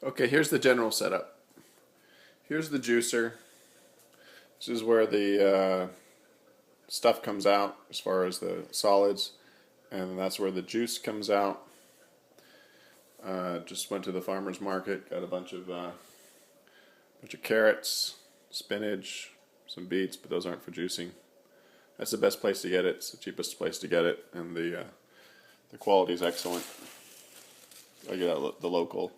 Okay, here's the general setup. Here's the juicer. This is where the stuff comes out as far as the solids, and that's where the juice comes out. Just went to the farmer's market, got a bunch of carrots, spinach, some beets, but those aren't for juicing. That's the best place to get it. It's the cheapest place to get it, and the quality is excellent. I get out the local.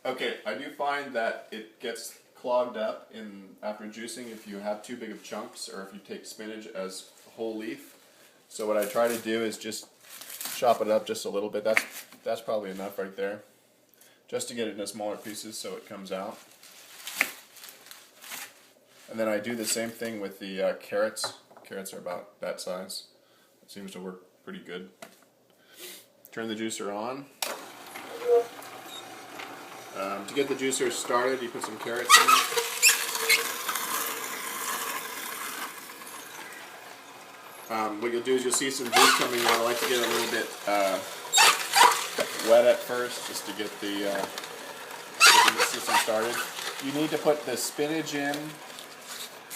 Okay, I do find that it gets clogged up after juicing if you have too big of chunks or if you take spinach as a whole leaf. So what I try to do is just chop it up just a little bit. That's probably enough right there, just to get it into smaller pieces so it comes out. And then I do the same thing with the carrots. Carrots are about that size. It seems to work pretty good. Turn the juicer on. To get the juicer started, you put some carrots in. What you'll do is you'll see some juice coming out. I like to get it a little bit wet at first, just to get the system started. You need to put the spinach in,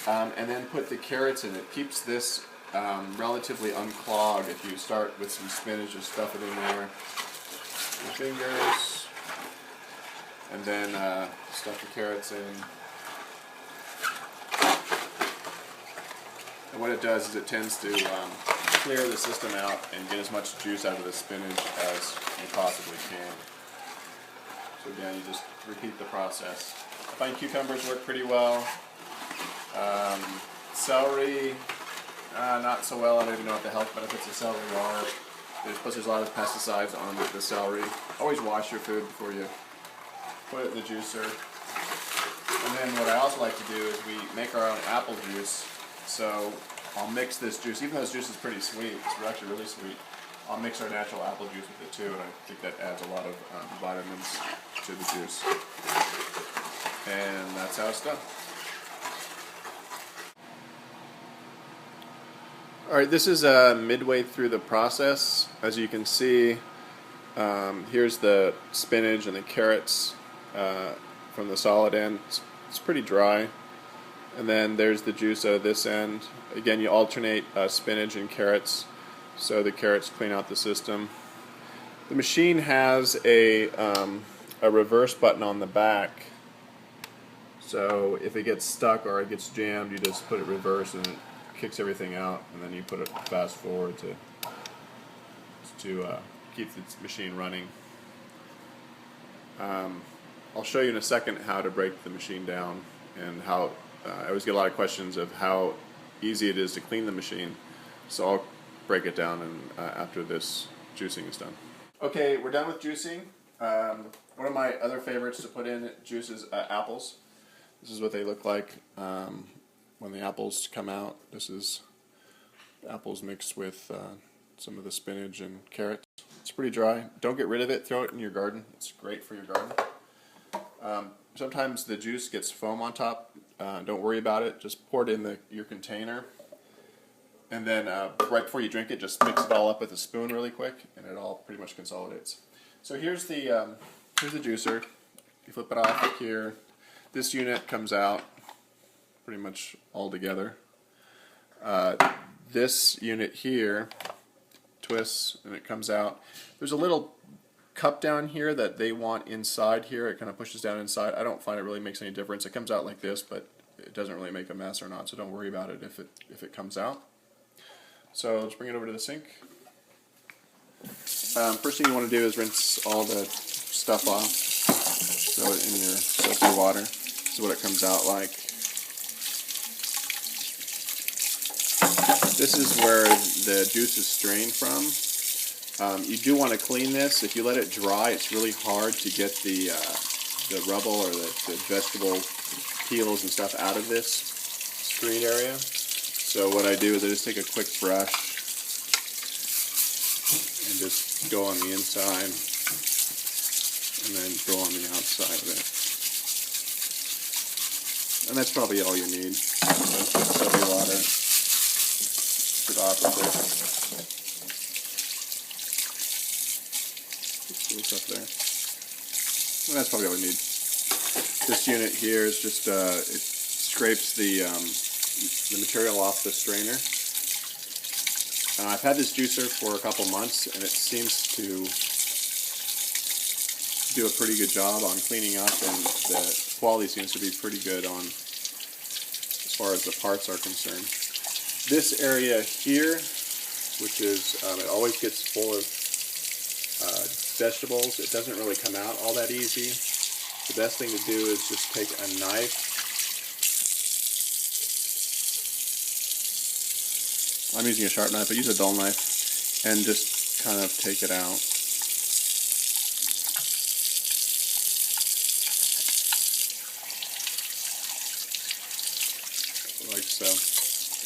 and then put the carrots in. It keeps this relatively unclogged if you start with some spinach and stuff it in there. Your fingers. And then stuff the carrots in. And what it does is it tends to clear the system out and get as much juice out of the spinach as you possibly can. So again, you just repeat the process. I find cucumbers work pretty well. Celery, not so well. I don't even know what the health benefits of celery are. Plus there's a lot of pesticides on the celery. Always wash your food before you put it in the juicer. And then what I also like to do is we make our own apple juice. So I'll mix this juice, even though this juice is pretty sweet, it's actually really sweet, I'll mix our natural apple juice with it too, and I think that adds a lot of vitamins to the juice. And that's how it's done. Alright, this is midway through the process. As you can see, here's the spinach and the carrots from the solid end. It's pretty dry. And then there's the juice out of this end. Again, you alternate spinach and carrots so the carrots clean out the system. The machine has a reverse button on the back. So if it gets stuck or it gets jammed, you just put it reverse and it kicks everything out, and then you put it fast forward to keep the machine running. I'll show you in a second how to break the machine down, and how I always get a lot of questions of how easy it is to clean the machine. So I'll break it down after this juicing is done. Okay, we're done with juicing. One of my other favorites to put in juice is apples. This is what they look like when the apples come out. This is apples mixed with some of the spinach and carrots. It's pretty dry. Don't get rid of it. Throw it in your garden. It's great for your garden. Sometimes the juice gets foam on top. Don't worry about it. Just pour it in your container. And then right before you drink it, just mix it all up with a spoon really quick, and it all pretty much consolidates. So here's the juicer. You flip it off here. This unit comes out pretty much all together. This unit here twists and it comes out. There's a little cup down here that they want inside here. It kind of pushes down inside. I don't find it really makes any difference. It comes out like this, but it doesn't really make a mess or not, so don't worry about it if it comes out. So let's bring it over to the sink. First thing you want to do is rinse all the stuff off. Throw it in your soapy water. This is what it comes out like. This is where the juice is strained from. You do want to clean this. If you let it dry, it's really hard to get the rubble or the vegetable peels and stuff out of this screen area. So what I do is I just take a quick brush and just go on the inside and then go on the outside of it. And that's probably all you need. Soapy water. It off with it. See what's up there. And that's probably all we need. This unit here is just, it scrapes the material off the strainer. I've had this juicer for a couple months and it seems to do a pretty good job on cleaning up, and the quality seems to be pretty good on as far as the parts are concerned. This area here, which is, it always gets full of vegetables, it doesn't really come out all that easy. The best thing to do is just take a knife. I'm using a sharp knife, but use a dull knife and just kind of take it out. Like so.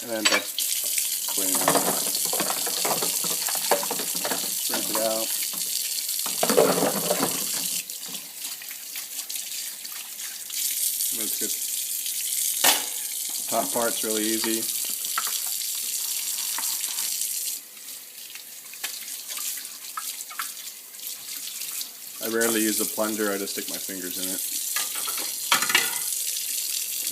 And then that's clean it out. Rinse it out. That's good. Top part's really easy. I rarely use a plunger, I just stick my fingers in it.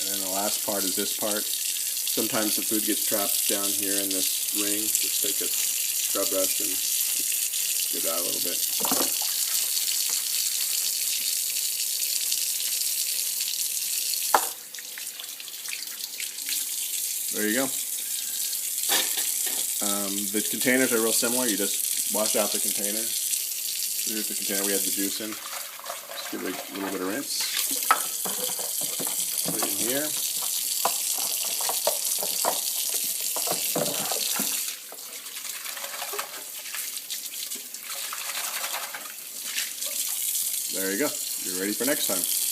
And then the last part is this part. Sometimes the food gets trapped down here in this ring. Just take a scrub brush and get it out a little bit. There you go. The containers are real similar. You just wash out the container. Here's the container we had the juice in. Just give it a little bit of rinse. Put it in here. There you go. You're ready for next time.